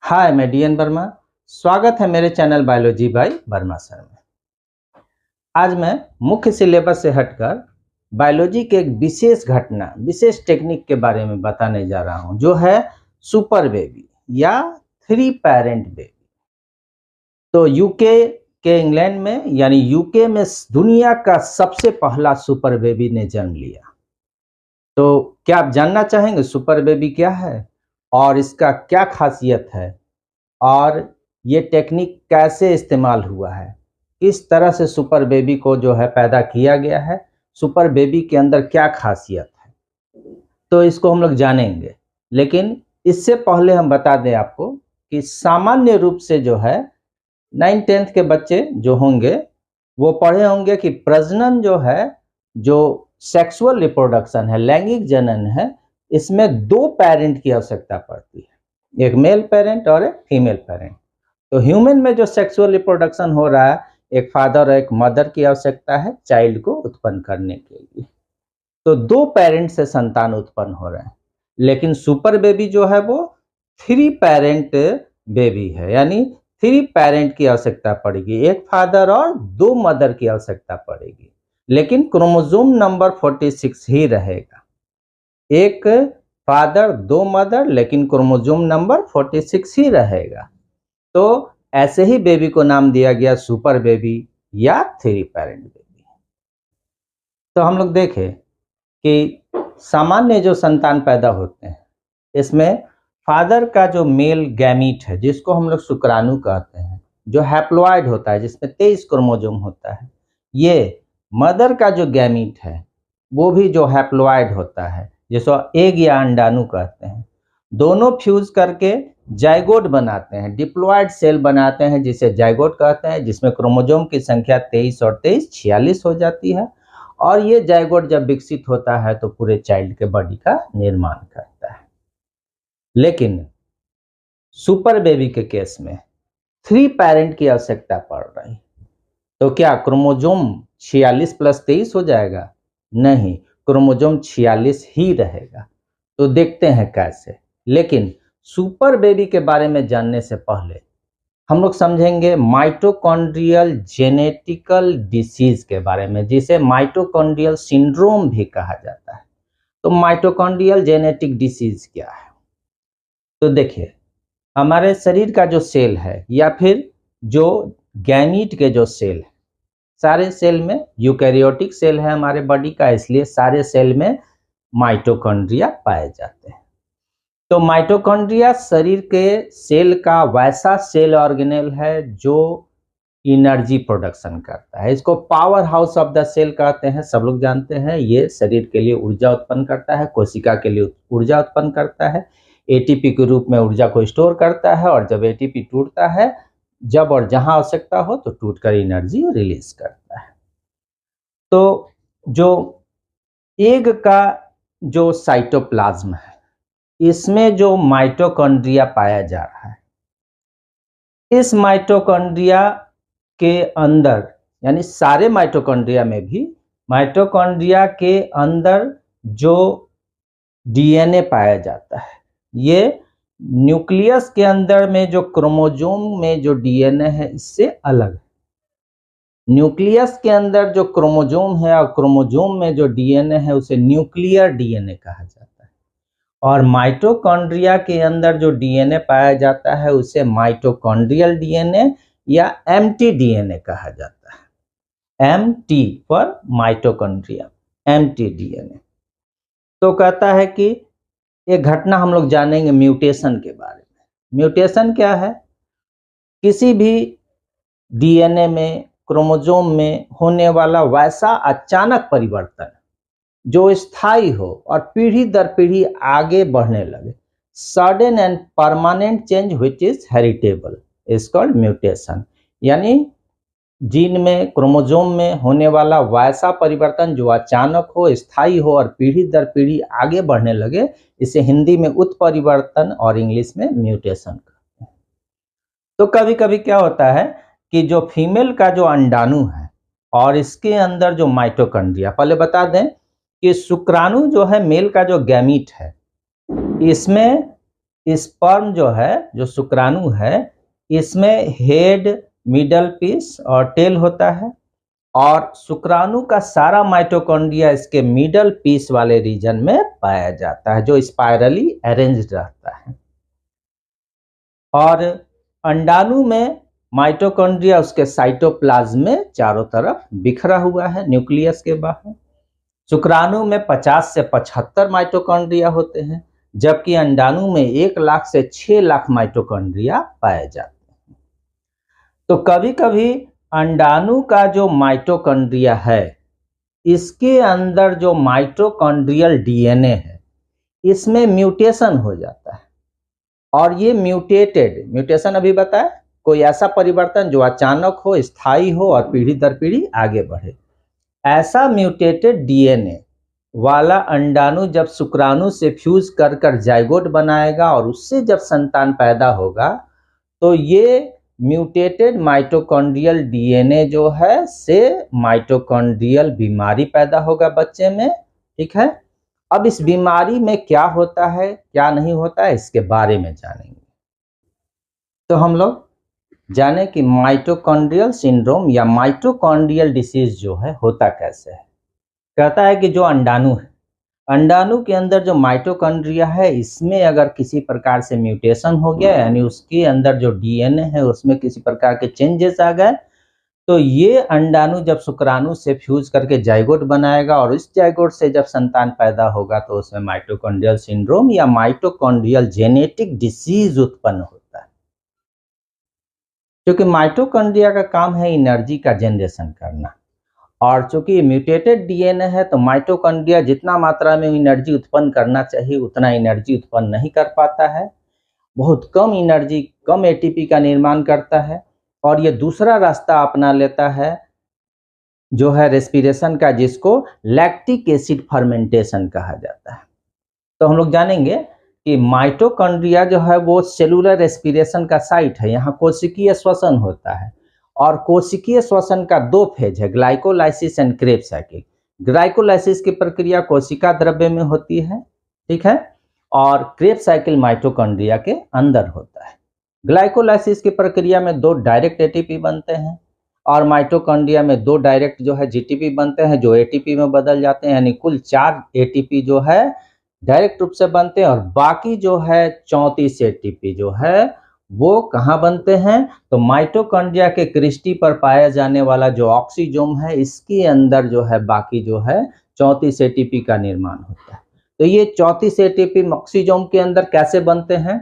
हाय, मैं डीएन वर्मा। स्वागत है मेरे channel biology by Verma sir में। आज मैं मुख्य सिलेबस से हटकर बायोलॉजी के एक विशेष घटना, विशेष टेक्निक के बारे में बताने जा रहा हूं, जो है सुपर बेबी या 3 पेरेंट बेबी। तो यूके के इंग्लैंड में यानी यूके में दुनिया का सबसे पहला सुपर बेबी ने जन्म लिया। तो क्या आप जानना चाहेंगे सुपर बेबी क्या है और इसका क्या खासियत है और ये टेक्निक कैसे इस्तेमाल हुआ है, किस तरह से सुपर बेबी को जो है पैदा किया गया है, सुपर बेबी के अंदर क्या खासियत है, तो इसको हम लोग जानेंगे। लेकिन इससे पहले हम बता दें आपको कि सामान्य रूप से जो है 9th-10th के बच्चे जो होंगे वो पढ़े होंगे कि प्रजनन जो है, जो सेक्सुअल रिप्रोडक्शन है, लैंगिक जनन है, इसमें 2 पेरेंट की आवश्यकता पड़ती है, एक मेल पेरेंट और एक फीमेल पेरेंट। तो ह्यूमन में जो सेक्सुअल रिप्रोडक्शन हो रहा है, एक फादर और एक मदर की आवश्यकता है चाइल्ड को उत्पन्न करने के लिए। तो 2 पेरेंट से संतान उत्पन्न हो रहे हैं। लेकिन सुपर बेबी जो है वो 3 पेरेंट बेबी है, यानी 3 पेरेंट की आवश्यकता पड़ेगी, एक फादर और 2 मदर की आवश्यकता पड़ेगी। लेकिन क्रोमोसोम नंबर 46 ही रहेगा, एक फादर 2 मदर, लेकिन क्रोमोसोम नंबर 46 ही रहेगा। तो ऐसे ही बेबी को नाम दिया गया सुपर बेबी या 3 पेरेंट बेबी। तो हम लोग देखें कि सामान्य जो संतान पैदा होते हैं, इसमें फादर का जो मेल गैमीट है, जिसको हम लोग शुक्राणु कहते हैं, जो हैप्लॉइड होता है, जिसमें 23 क्रोमोसोम होता है, ये मदर का जो गैमीट है वो भी जो हैप्लॉइड होता है, जिसको एग या अंडाणु कहते हैं, दोनों फ्यूज करके जाइगोट बनाते हैं, डिप्लॉइड सेल बनाते हैं, जिसे जाइगोट कहते हैं, जिसमें क्रोमोसोम की संख्या 23 और 23 46 हो जाती है। और ये जाइगोट जब विकसित होता है तो पूरे चाइल्ड के बॉडी का निर्माण करता है। लेकिन सुपर बेबी के केस में 3 पेरेंट की आवश्यकता पड़ रही, तो क्या क्रोमोसोम 46 + 23 हो जाएगा? नहीं, क्रोमोसोम 46 ही रहेगा। तो देखते हैं कैसे। लेकिन सुपर बेबी के बारे में जानने से पहले हम लोग समझेंगे माइटोकॉन्ड्रियल जेनेटिकल डिसीज के बारे में, जिसे माइटोकॉन्ड्रियल सिंड्रोम भी कहा जाता है। तो माइटोकॉन्ड्रियल जेनेटिक डिसीज क्या है? तो देखिए, हमारे शरीर का जो सेल है या फिर जो गैमीट के जो सेल है, सारे सेल में, यूकैरियोटिक सेल है हमारे बॉडी का, इसलिए सारे सेल में माइटोकॉन्ड्रिया पाए जाते हैं। तो माइटोकॉन्ड्रिया शरीर के सेल का वैसा सेल ऑर्गेनेल है जो एनर्जी प्रोडक्शन करता है। इसको power house of the cell कहते हैं, सब लोग जानते हैं। ये शरीर के लिए ऊर्जा उत्पन्न करता है, कोशिका के लिए ऊर्जा उत्पन्न करता है, एटीपी के रूप में ऊर्जा को स्टोर करता है, और जब एटीपी टूटता है, जब और जहां आवश्यकता हो तो टूटकर एनर्जी रिलीज करता है। तो जो एग का जो साइटोप्लाज्म है, इसमें जो माइटोकॉन्ड्रिया पाया जा रहा है, इस माइटोकॉन्ड्रिया के अंदर, यानी सारे माइटोकॉन्ड्रिया में भी, माइटोकॉन्ड्रिया के अंदर जो डीएनए पाया जाता है, ये न्यूक्लियस के अंदर में जो क्रोमोसोम में जो डीएनए है इससे अलग है। न्यूक्लियस के अंदर जो क्रोमोसोम है और क्रोमोसोम में जो डीएनए है उसे न्यूक्लियर डीएनए कहा जाता है, और माइटोकॉन्ड्रिया के अंदर जो डीएनए पाया जाता है उसे माइटोकॉन्ड्रियल डीएनए या एम्प्टी डीएनए कहा जाता है। Empty for mitochondria, empty DNA. तो कहता है कि एक घटना हम लोग जानेंगे म्यूटेशन के बारे में। म्यूटेशन क्या है? किसी भी डीएनए में, क्रोमोसोम में होने वाला वैसा अचानक परिवर्तन जो स्थायी हो और पीढ़ी दर पीढ़ी आगे बढ़ने लगे, sudden and permanent change which is heritable, is called mutation. यानी जीन में, क्रोमोसोम में होने वाला वैसा परिवर्तन जो अचानक हो, स्थायी हो और पीढ़ी दर पीढ़ी आगे बढ़ने लगे, इसे हिंदी में उत्परिवर्तन और इंग्लिश में म्यूटेशन कहते हैं। तो कभी कभी क्या होता है कि जो फीमेल का जो अंडाणु है और इसके अंदर जो माइटोकॉन्ड्रिया, पहले बता दें कि शुक्राणु जो है मेल का जो गैमीट है, इसमें स्पर्म जो है, जो शुक्राणु है, इसमें हेड, मिडल पीस और टेल होता है और शुक्राणु का सारा माइटोकॉन्ड्रिया इसके मिडल पीस वाले रीजन में पाया जाता है जो स्पाइरली अरेंज्ड रहता है। और अंडाणु में माइटोकॉन्ड्रिया उसके साइटोप्लाज्म में चारों तरफ बिखरा हुआ है न्यूक्लियस के बाहर। शुक्राणु में 50 से 75 माइटोकॉन्ड्रिया होते हैं, जबकि अंडाणु में 1 लाख से 6 लाख माइटोकॉन्ड्रिया पाए जाते हैं। तो कभी कभी अंडाणु का जो माइटोकॉन्ड्रिया है, इसके अंदर जो माइटोकॉन्ड्रियल डीएनए है, इसमें म्यूटेशन हो जाता है और ये म्यूटेशन अभी बताया, कोई ऐसा परिवर्तन जो अचानक हो, स्थायी हो और पीढ़ी दर पीढ़ी आगे बढ़े। ऐसा म्यूटेटेड डीएनए वाला अंडाणु जब शुक्राणु से फ्यूज कर कर जाइगोट बनाएगा और उससे जब संतान पैदा होगा, तो ये म्यूटेटेड माइटोकॉन्ड्रियल डीएनए जो है से माइटोकॉन्ड्रियल बीमारी पैदा होगा बच्चे में। ठीक है, अब इस बीमारी में क्या होता है, क्या नहीं होता है, इसके बारे में जानेंगे। तो हम लोग जाने कि माइटोकॉन्ड्रियल सिंड्रोम या माइटोकॉन्ड्रियल डिसीज जो है होता कैसे है। कहता है कि जो अंडाणु है, अंडाणु के अंदर जो माइटोकॉन्ड्रिया है, इसमें अगर किसी प्रकार से म्यूटेशन हो गया, यानी उसके अंदर जो डीएनए है उसमें किसी प्रकार के चेंजेस आ गए, तो ये अंडाणु जब शुक्राणु से फ्यूज करके जाइगोट बनाएगा और इस जाइगोट से जब संतान पैदा होगा तो उसमें माइटोकॉन्ड्रियल सिंड्रोम या माइटोकॉन्ड्रियल जेनेटिक डिसीज उत्पन्न होता है। क्योंकि माइटोकॉन्ड्रिया का काम है एनर्जी का जनरेशन करना, और चूंकि म्यूटेटेड डीएनए है तो माइटोकॉन्ड्रिया जितना मात्रा में एनर्जी उत्पन्न करना चाहिए उतना एनर्जी उत्पन्न नहीं कर पाता है, बहुत कम एनर्जी, कम एटीपी का निर्माण करता है और ये दूसरा रास्ता अपना लेता है जो है रेस्पिरेशन का, जिसको लैक्टिक एसिड फर्मेंटेशन कहा जाता है। तो हम लोग जानेंगे कि माइटोकॉन्ड्रिया जो है वो सेलुलर रेस्पिरेशन का साइट है, यहाँ कोशिकीय श्वसन होता है और कोशिकीय श्वसन का 2 फेज है, glycolysis and Krebs cycle. Glycolysis की प्रक्रिया कोशिका द्रव्य में होती है, ठीक है, और क्रेब साइकिल माइटोकॉन्ड्रिया के अंदर होता है। ग्लाइकोलाइसिस की प्रक्रिया में 2 डायरेक्ट एटीपी बनते हैं और माइटोकॉन्ड्रिया में 2 डायरेक्ट जो है जीटीपी बनते हैं जो एटीपी में बदल जाते हैं, यानी कुल 4 एटीपी जो है डायरेक्ट रूप से बनते हैं और बाकी जो है 34 एटीपी जो है वो कहाँ बनते हैं, तो माइटोकॉन्ड्रिया के क्रिस्टी पर पाया जाने वाला जो ऑक्सीजोम है इसके अंदर जो है बाकी जो है 34 एटीपी का निर्माण होता है। तो ये 34 एटीपी ऑक्सीजोम के अंदर कैसे बनते हैं,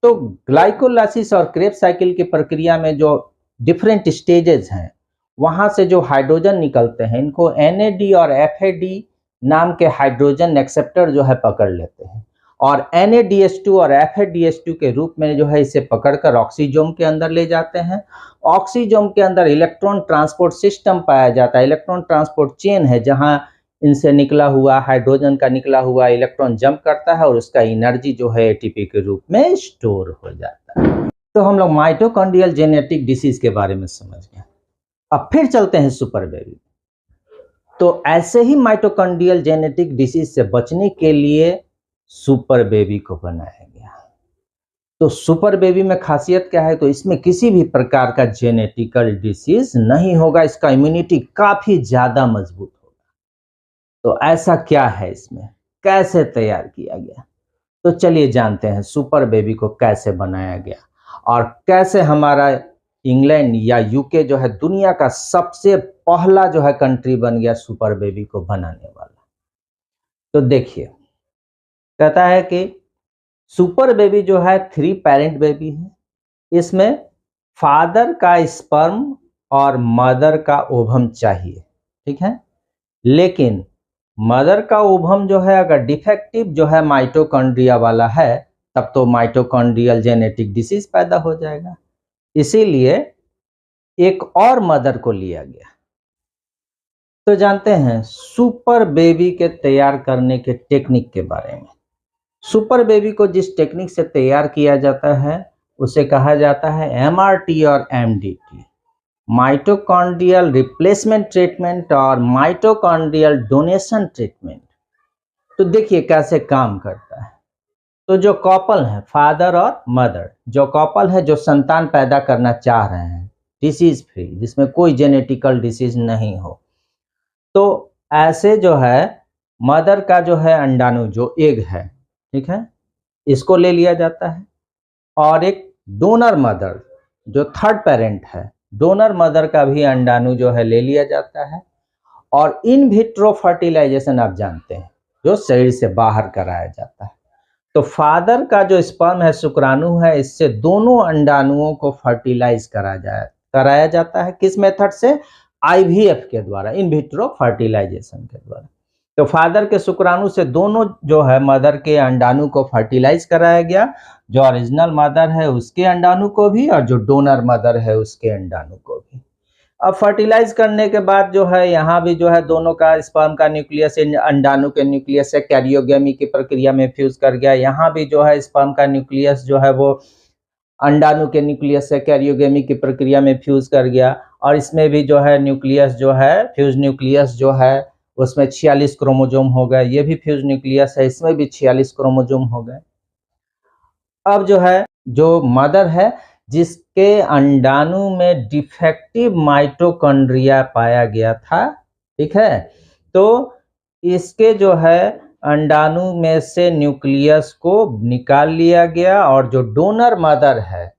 तो ग्लाइकोलाइसिस और क्रेब साइकिल की प्रक्रिया में जो डिफरेंट स्टेजेस हैं वहां से जो हाइड्रोजन निकलते हैं इनको NAD और FAD नाम के हाइड्रोजन एक्सेप्टर जो है पकड़ लेते हैं और NADH2 और FADH2 के रूप में जो है इसे पकड़कर ऑक्सीजोम के अंदर ले जाते हैं। ऑक्सीजोम के अंदर इलेक्ट्रॉन ट्रांसपोर्ट सिस्टम पाया जाता है, इलेक्ट्रॉन ट्रांसपोर्ट चेन है जहां इनसे निकला हुआ हाइड्रोजन का निकला हुआ इलेक्ट्रॉन जंप करता है और उसका एनर्जी जो है एटीपी के रूप में स्टोर हो जाता है। तो हम लोग माइटोकॉन्ड्रियल जेनेटिक डिसीज के बारे में समझ गए। अब फिर चलते हैं सुपर बेबी। तो ऐसे ही माइटोकॉन्ड्रियल जेनेटिक डिसीज से बचने के लिए सुपर बेबी को बनाया गया। तो सुपर बेबी में खासियत क्या है, तो इसमें किसी भी प्रकार का जेनेटिकल डिसीज नहीं होगा, इसका इम्यूनिटी काफी ज्यादा मजबूत होगा। तो ऐसा क्या है इसमें, कैसे तैयार किया गया, तो चलिए जानते हैं सुपर बेबी को कैसे बनाया गया और कैसे हमारा इंग्लैंड या यूके जो है दुनिया का सबसे पहला जो है कंट्री बन गया सुपर बेबी को बनाने वाला। तो देखिए, कहता है कि सुपर बेबी जो है 3 पेरेंट बेबी है। इसमें फादर का स्पर्म और मदर का ओवम चाहिए, ठीक है, लेकिन मदर का ओवम जो है अगर डिफेक्टिव जो है माइटोकॉन्ड्रिया वाला है तब तो माइटोकॉन्ड्रियल जेनेटिक डिसीज पैदा हो जाएगा, इसीलिए एक और मदर को लिया गया। तो जानते हैं सुपर बेबी के तैयार करने के टेक्निक के बारे में। सुपर बेबी को जिस टेक्निक से तैयार किया जाता है उसे कहा जाता है MRT और MDT, माइटोकॉन्ड्रियल रिप्लेसमेंट ट्रीटमेंट और माइटोकॉन्ड्रियल डोनेशन ट्रीटमेंट। तो देखिए कैसे काम करता है। तो जो कपल है, फादर और मदर, जो कपल है जो संतान पैदा करना चाह रहे हैं डिसीज फ्री, जिसमें कोई जेनेटिकल डिसीज नहीं हो, तो ऐसे जो है मदर का जो है अंडाणु जो एग है, ठीक है, इसको ले लिया जाता है। और एक डोनर मदर जो थर्ड पेरेंट है, डोनर मदर का भी अंडाणु जो है ले लिया जाता है। और इन विट्रो फर्टिलाइजेशन आप जानते हैं, जो शरीर से बाहर कराया जाता है। तो फादर का जो स्पर्म है, शुक्राणु है, इससे दोनों अंडाणुओं को फर्टिलाइज कराया जाता है। किस मेथड से? आईवीएफ के द्वारा, इन विट्रो फर्टिलाइजेशन के द्वारा। तो फादर के शुक्राणु से दोनों जो है मदर के अंडाणु को फर्टिलाइज कराया गया, जो ओरिजिनल मदर है उसके अंडाणु को भी और जो डोनर मदर है उसके अंडाणु को भी। अब फर्टिलाइज करने के बाद जो है यहाँ भी जो है दोनों का स्पर्म का न्यूक्लियस अंडाणु के न्यूक्लियस से कैरियोगेमी की प्रक्रिया में फ्यूज कर गया। यहाँ भी जो है स्पर्म का न्यूक्लियस जो है वो अंडाणु के न्यूक्लियस से कैरियोगेमी की प्रक्रिया में फ्यूज कर गया। और इसमें भी जो है न्यूक्लियस जो है, फ्यूज न्यूक्लियस जो है उसमें 46 क्रोमोजोम हो गए। ये भी फ्यूज न्यूक्लियस है, इसमें भी 46 क्रोमोजोम हो गए। अब जो है जो मदर है जिसके अंडाणु में डिफेक्टिव माइटोकॉन्ड्रिया पाया गया था, ठीक है, तो इसके जो है अंडाणु में से न्यूक्लियस को निकाल लिया गया। और जो डोनर मदर है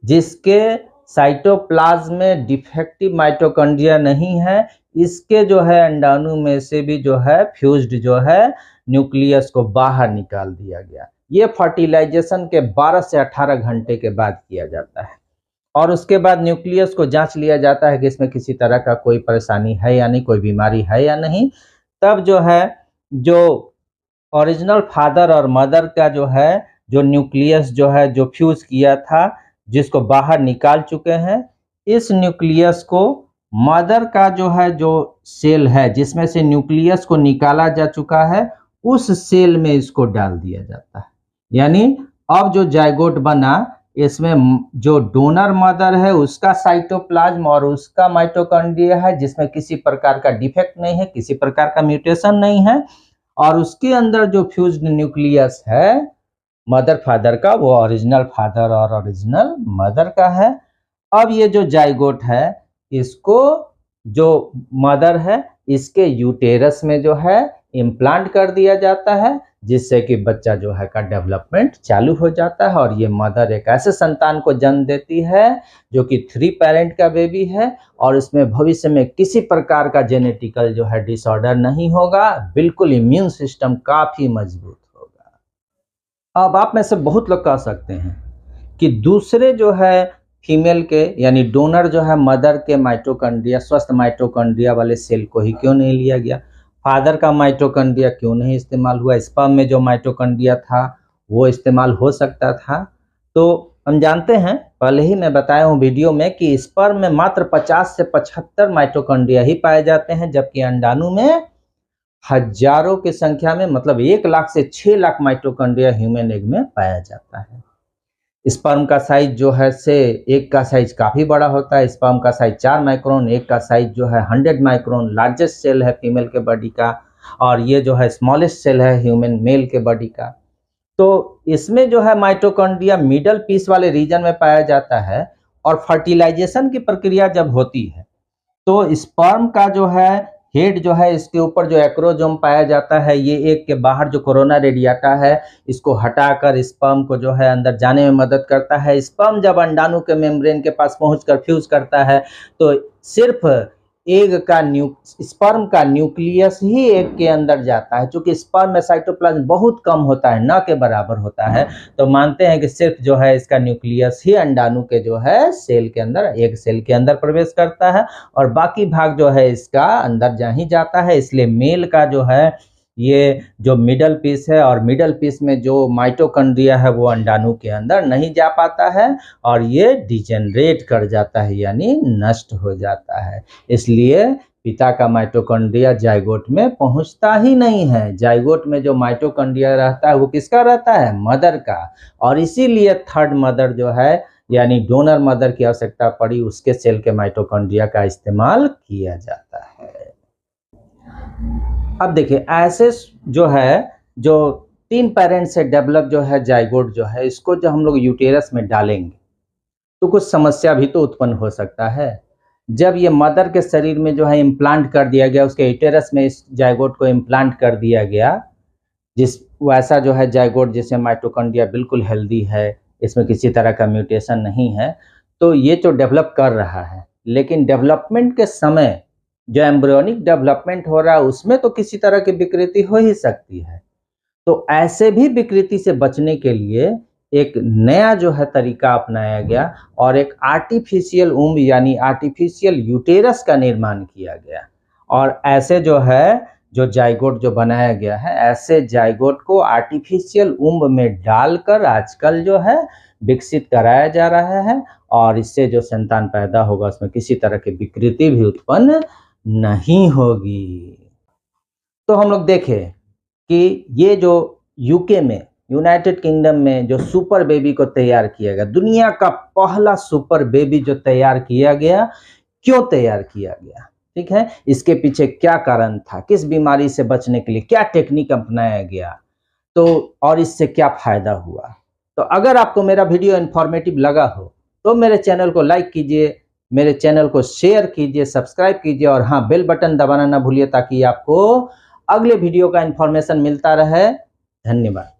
जिसके साइटोप्लाज्म में डिफेक्टिव माइटोकॉन्ड्रिया नहीं है, इसके जो है अंडाणु में से भी जो है फ्यूज्ड जो है न्यूक्लियस को बाहर निकाल दिया गया। ये फर्टिलाइजेशन के 12 से 18 घंटे के बाद किया जाता है। और उसके बाद न्यूक्लियस को जांच लिया जाता है कि इसमें किसी तरह का कोई परेशानी है या नहीं, कोई बीमारी है या नहीं। तब जो है जो ओरिजिनल फादर और मदर का जो है जो न्यूक्लियस जो है जो फ्यूज किया था, जिसको बाहर निकाल चुके हैं, इस न्यूक्लियस को मदर का जो है जो सेल है जिसमें से न्यूक्लियस को निकाला जा चुका है, उस सेल में इसको डाल दिया जाता है। यानी अब जो जाइगोट बना, इसमें जो डोनर मदर है उसका साइटोप्लाज्म और उसका माइटोकॉन्ड्रिया है जिसमें किसी प्रकार का डिफेक्ट नहीं है, किसी प्रकार का म्यूटेशन नहीं है। और उसके अंदर जो फ्यूज्ड न्यूक्लियस है मदर फादर का, वो ओरिजिनल फादर और ओरिजिनल मदर का है। अब ये जो जाइगोट है इसको जो मदर है इसके यूटेरस में जो है इम्प्लांट कर दिया जाता है, जिससे कि बच्चा जो है का डेवलपमेंट चालू हो जाता है। और ये मदर एक ऐसे संतान को जन्म देती है जो कि 3 पेरेंट का बेबी है और इसमें भविष्य में किसी प्रकार का जेनेटिकल जो है डिसऑर्डर नहीं होगा, बिल्कुल इम्यून सिस्टम काफी मजबूत होगा। अब आप में से बहुत लोग कह सकते हैं कि दूसरे जो है फीमेल के यानी डोनर जो है मदर के माइटोकॉन्ड्रिया, स्वस्थ माइटोकॉन्ड्रिया वाले सेल को ही क्यों नहीं लिया गया, फादर का माइटोकॉन्ड्रिया क्यों नहीं इस्तेमाल हुआ, स्पर्म में जो माइटोकॉन्ड्रिया था वो इस्तेमाल हो सकता था। तो हम जानते हैं, पहले ही मैं बताया हूँ वीडियो में, कि स्पर्म में मात्र 50 से 75 माइटोकॉन्ड्रिया ही पाए जाते हैं, जबकि अंडाणु में हजारों की संख्या में, मतलब 1 लाख से 6 लाख माइटोकॉन्ड्रिया ह्यूमन एग में पाया जाता है। स्पर्म का साइज जो है से एक का साइज काफ़ी बड़ा होता है। स्पर्म का साइज 4 माइक्रोन, एक का साइज जो है 100 माइक्रोन लार्जेस्ट सेल है फीमेल के बॉडी का, और ये जो है स्मॉलेस्ट सेल है ह्यूमन मेल के बॉडी का। तो इसमें जो है माइटोकॉन्ड्रिया मिडल पीस वाले रीजन में पाया जाता है। और फर्टिलाइजेशन की प्रक्रिया जब होती है तो स्पर्म का जो है हेड जो है, इसके ऊपर जो एक्रोजोम पाया जाता है, ये एक के बाहर जो कोरोना रेडिएटा है इसको हटाकर स्पर्म को जो है अंदर जाने में मदद करता है। स्पर्म जब अंडाणु के मेम्ब्रेन के पास पहुंचकर फ्यूज करता है तो सिर्फ एग का स्पर्म का न्यूक्लियस ही एग के अंदर जाता है। चूंकि स्पर्म में साइटोप्लाज्म बहुत कम होता है, ना के बराबर होता है, तो मानते हैं कि सिर्फ जो है इसका न्यूक्लियस ही अंडाणु के जो है सेल के अंदर, एग सेल के अंदर प्रवेश करता है, और बाकी भाग जो है इसका अंदर जा ही जाता है। इसलिए मेल का जो है ये जो मिडल पीस है, और मिडल पीस में जो माइटोकॉन्ड्रिया है वो अंडाणु के अंदर नहीं जा पाता है और ये डिजेनरेट कर जाता है, यानी नष्ट हो जाता है। इसलिए पिता का माइटोकॉन्ड्रिया जाइगोट में पहुंचता ही नहीं है। जाइगोट में जो माइटोकॉन्ड्रिया रहता है वो किसका रहता है? मदर का। और इसीलिए थर्ड मदर जो है यानी डोनर मदर की आवश्यकता पड़ी, उसके सेल के माइटोकॉन्ड्रिया का इस्तेमाल किया जाता है। अब देखिए, ऐसे जो है जो 3 पेरेंट से डेवलप जो है जाइगोट जो है, इसको जो हम लोग यूटेरस में डालेंगे तो कुछ समस्या भी तो उत्पन्न हो सकता है। जब ये मदर के शरीर में जो है इम्प्लांट कर दिया गया, उसके यूटेरस में इस जाइगोट को इम्प्लांट कर दिया गया, जिस वैसा जो है जाइगोट जिसमें माइटोकॉन्ड्रिया बिल्कुल हेल्दी है, इसमें किसी तरह का म्यूटेशन नहीं है, तो ये जो डेवलप कर रहा है, लेकिन डेवलपमेंट के समय जो एम्ब्रियोनिक डेवलपमेंट हो रहा है उसमें तो किसी तरह की विकृति हो ही सकती है। तो ऐसे भी विकृति से बचने के लिए एक नया जो है तरीका अपनाया गया और एक आर्टिफिशियल उम्ब यानी आर्टिफिशियल यूटेरस का निर्माण किया गया। और ऐसे जो है जो जाइगोट जो बनाया गया है, ऐसे जाइगोट को आर्टिफिशियल उम्ब में डालकर आजकल जो है विकसित कराया जा रहा है और इससे जो संतान पैदा होगा उसमें किसी तरह की विकृति भी उत्पन्न नहीं होगी। तो हम लोग देखें कि ये जो यूके में, यूनाइटेड किंगडम में जो सुपर बेबी को तैयार किया गया, दुनिया का पहला सुपर बेबी जो तैयार किया गया, क्यों तैयार किया गया, ठीक है, इसके पीछे क्या कारण था, किस बीमारी से बचने के लिए क्या टेक्निक अपनाया गया, तो और इससे क्या फायदा हुआ। तो अगर आपको मेरा वीडियो इन्फॉर्मेटिव लगा हो तो मेरे चैनल को लाइक कीजिए, मेरे चैनल को शेयर कीजिए, सब्सक्राइब कीजिए और हाँ, बेल बटन दबाना ना भूलिए ताकि आपको अगले वीडियो का इंफॉर्मेशन मिलता रहे। धन्यवाद।